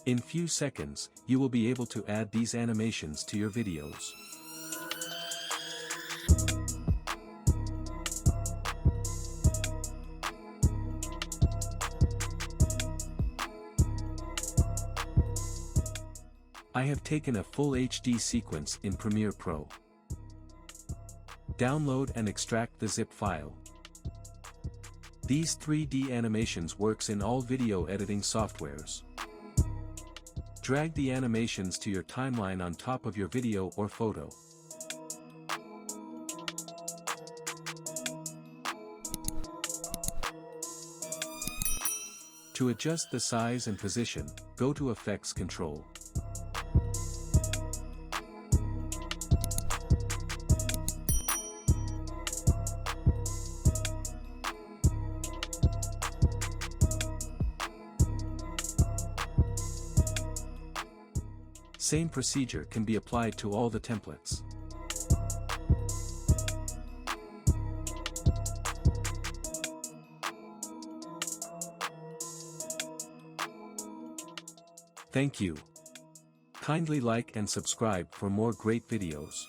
In few seconds, you will be able to add these animations to your videos. I have taken a full HD sequence in Premiere Pro. Download and extract the zip file. These 3D animations works in all video editing softwares. Drag the animations to your timeline on top of your video or photo. To adjust the size and position, go to Effects Control. Same procedure can be applied to all the templates. Thank you. Kindly like and subscribe for more great videos.